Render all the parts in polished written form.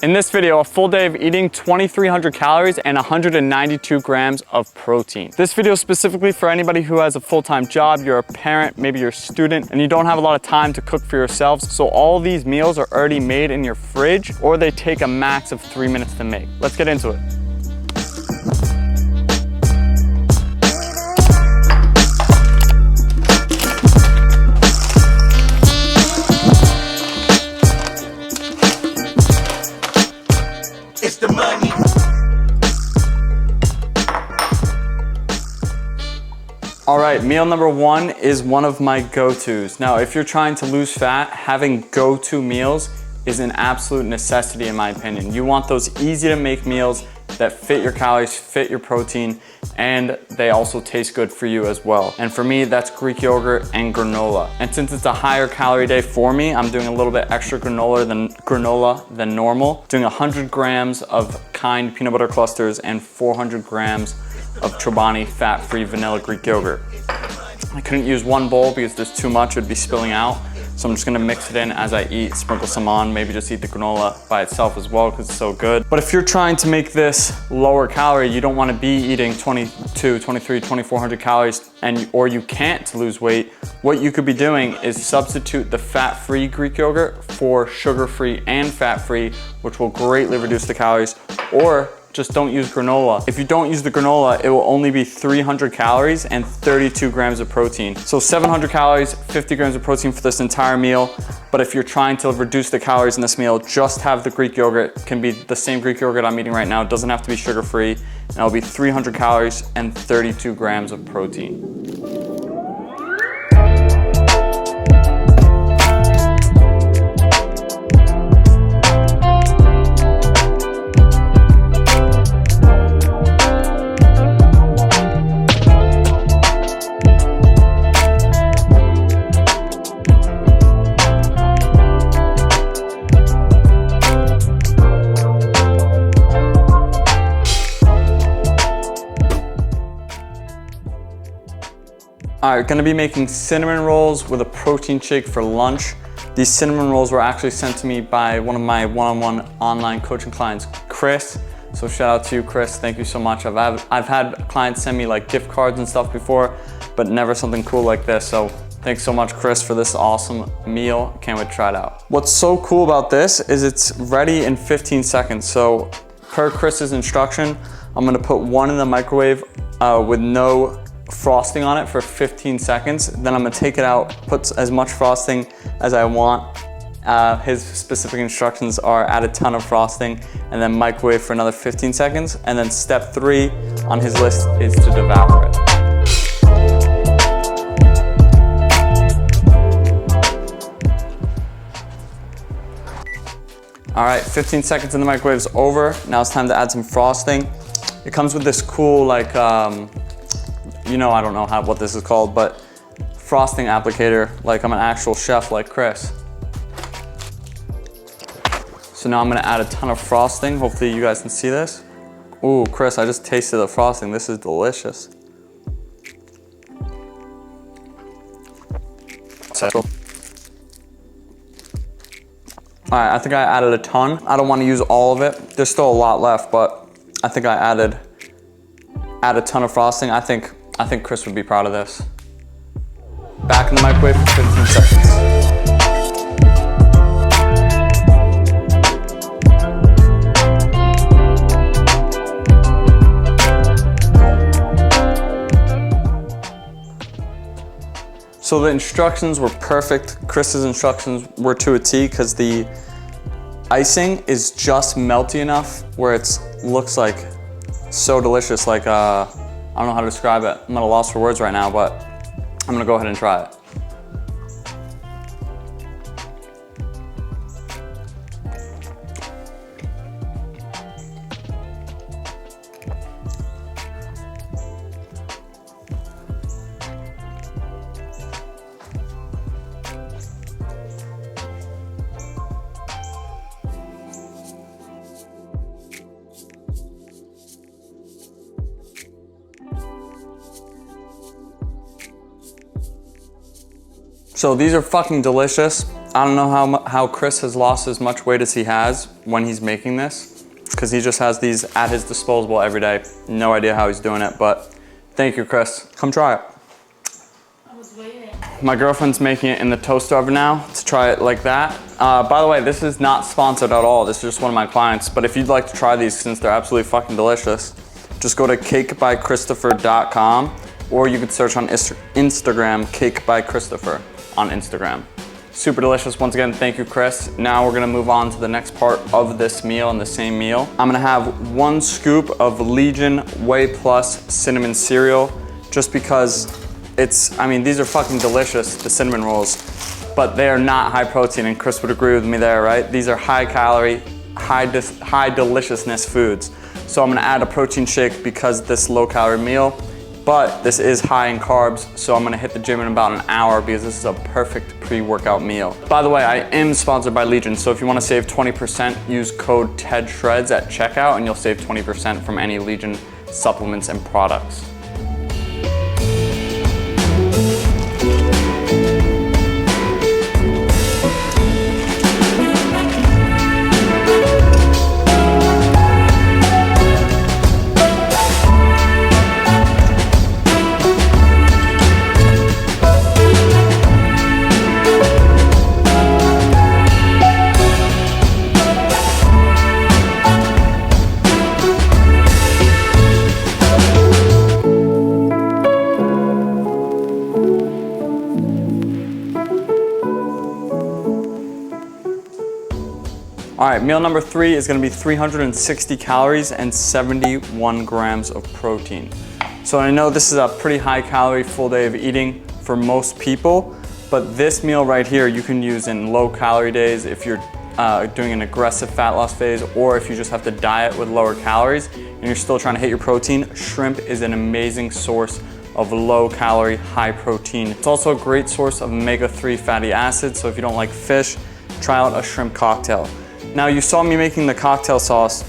In this video, a full day of eating 2,300 calories and 192 grams of protein. This video is specifically for anybody who has a full-time job, you're a parent, maybe you're a student, and you don't have a lot of time to cook for yourselves. So all these meals are already made in your fridge, or they take a max of 3 minutes to make. Let's get into it. All right, meal number one is one of my go-tos. Now, if you're trying to lose fat, having go-to meals is an absolute necessity in my opinion. You want those easy to make meals that fit your calories, fit your protein, and they also taste good for you as well. And for me, that's Greek yogurt and granola. And since it's a higher calorie day for me, I'm doing a little bit extra granola than normal. Doing 100 grams of Kind peanut butter clusters and 400 grams of Chobani fat-free vanilla Greek yogurt. I couldn't use one bowl because there's too much, it would be spilling out. So I'm just gonna mix it in as I eat, sprinkle some on, maybe just eat the granola by itself as well because it's so good. But if you're trying to make this lower calorie, you don't wanna be eating 22, 23, 2,400 calories or you can't to lose weight, what you could be doing is substitute the fat-free Greek yogurt for sugar-free and fat-free, which will greatly reduce the calories, or just don't use granola. If you don't use the granola, it will only be 300 calories and 32 grams of protein. So 700 calories, 50 grams of protein for this entire meal. But if you're trying to reduce the calories in this meal, just have the Greek yogurt. It can be the same Greek yogurt I'm eating right now. It doesn't have to be sugar-free. And it'll be 300 calories and 32 grams of protein. All right, gonna be making cinnamon rolls with a protein shake for lunch. These cinnamon rolls were actually sent to me by one of my one-on-one online coaching clients, Chris. So shout out to you, Chris, thank you so much. I've had clients send me like gift cards and stuff before, but never something cool like this. So thanks so much, Chris, for this awesome meal. Can't wait to try it out. What's so cool about this is it's ready in 15 seconds. So per Chris's instruction, I'm gonna put one in the microwave with no frosting on it for 15 seconds. Then I'm gonna take it out, put as much frosting as I want. His specific instructions are add a ton of frosting and then microwave for another 15 seconds. And then step 3 on his list is to devour it. All right, 15 seconds in the microwave is over. Now it's time to add some frosting. It comes with this cool like, I don't know what this is called, but frosting applicator, like I'm an actual chef like Chris. So now I'm gonna add a ton of frosting. Hopefully you guys can see this. Ooh, Chris, I just tasted the frosting. This is delicious. All right, I think I added a ton. I don't wanna use all of it. There's still a lot left, but I think I add a ton of frosting. I think Chris would be proud of this. Back in the microwave for 15 seconds. So the instructions were perfect. Chris's instructions were to a T because the icing is just melty enough where it looks like so delicious, like I don't know how to describe it. I'm at a loss for words right now, but I'm gonna go ahead and try it. So these are fucking delicious. I don't know how Chris has lost as much weight as he has when he's making this, because he just has these at his disposal every day. No idea how he's doing it, but thank you, Chris. Come try it. I was waiting. My girlfriend's making it in the toaster oven now to try it like that. By the way, this is not sponsored at all. This is just one of my clients, but if you'd like to try these, since they're absolutely fucking delicious, just go to cakebychristopher.com, or you could search on Instagram, Cake by Christopher on Instagram. Super delicious. Once again, thank you, Chris. Now we're gonna move on to the next part of this meal and the same meal. I'm gonna have 1 scoop of Legion Whey Plus cinnamon cereal, just because I mean, these are fucking delicious, the cinnamon rolls, but they are not high protein, and Chris would agree with me there, right? These are high calorie, high deliciousness foods. So I'm gonna add a protein shake because this low calorie meal, but this is high in carbs, so I'm gonna hit the gym in about an hour because this is a perfect pre-workout meal. By the way, I am sponsored by Legion, so if you wanna save 20%, use code TEDSHREDS at checkout and you'll save 20% from any Legion supplements and products. All right, meal number 3 is gonna be 360 calories and 71 grams of protein. So I know this is a pretty high calorie full day of eating for most people, but this meal right here you can use in low calorie days if you're doing an aggressive fat loss phase, or if you just have to diet with lower calories and you're still trying to hit your protein. Shrimp is an amazing source of low calorie, high protein. It's also a great source of omega-3 fatty acids, so if you don't like fish, try out a shrimp cocktail. Now, you saw me making the cocktail sauce,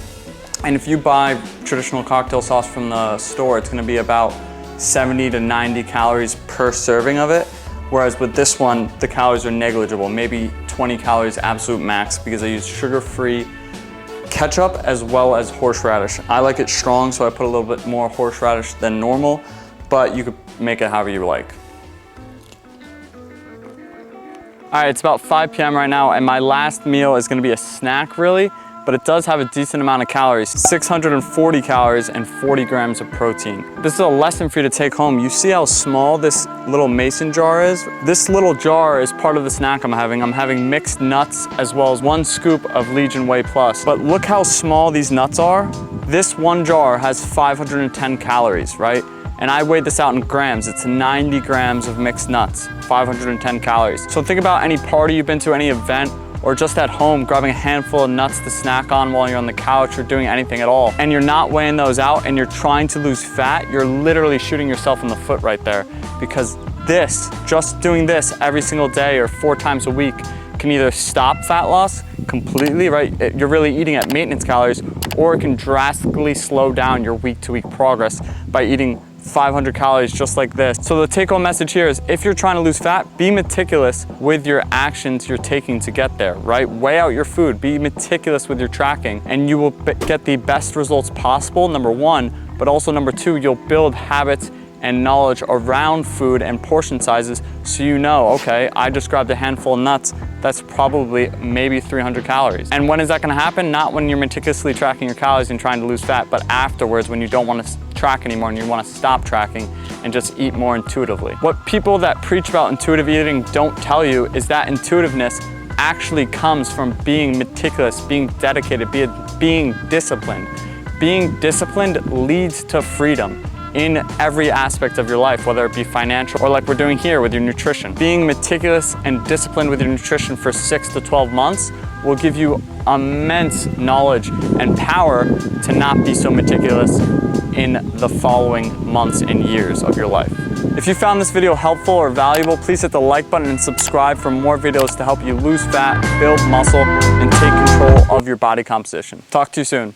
and if you buy traditional cocktail sauce from the store, it's gonna be about 70 to 90 calories per serving of it, whereas with this one, the calories are negligible, maybe 20 calories absolute max, because I use sugar-free ketchup as well as horseradish. I like it strong, so I put a little bit more horseradish than normal, but you could make it however you like. All right, it's about 5 p.m. right now, and my last meal is gonna be a snack really, but it does have a decent amount of calories, 640 calories and 40 grams of protein. This is a lesson for you to take home. You see how small this little mason jar is? This little jar is part of the snack I'm having. I'm having mixed nuts as well as 1 scoop of Legion Whey Plus. But look how small these nuts are. This one jar has 510 calories, right? And I weighed this out in grams. It's 90 grams of mixed nuts, 510 calories. So think about any party you've been to, any event, or just at home, grabbing a handful of nuts to snack on while you're on the couch or doing anything at all. And you're not weighing those out and you're trying to lose fat, you're literally shooting yourself in the foot right there. Because just doing this every single day or 4 times a week can either stop fat loss completely, right? You're really eating at maintenance calories, or it can drastically slow down your week-to-week progress by eating 500 calories just like this. So the take-home message here is, if you're trying to lose fat, be meticulous with your actions you're taking to get there, right? Weigh out your food, be meticulous with your tracking, and you will get the best results possible, number 1, but also number 2, you'll build habits and knowledge around food and portion sizes, so you know, okay, I just grabbed a handful of nuts, that's probably maybe 300 calories. And when is that gonna happen? Not when you're meticulously tracking your calories and trying to lose fat, but afterwards, when you don't wanna track anymore and you wanna stop tracking and just eat more intuitively. What people that preach about intuitive eating don't tell you is that intuitiveness actually comes from being meticulous, being dedicated, being disciplined. Being disciplined leads to freedom in every aspect of your life, whether it be financial or like we're doing here with your nutrition. Being meticulous and disciplined with your nutrition for 6 to 12 months will give you immense knowledge and power to not be so meticulous in the following months and years of your life. If you found this video helpful or valuable, please hit the like button and subscribe for more videos to help you lose fat, build muscle, and take control of your body composition. Talk to you soon.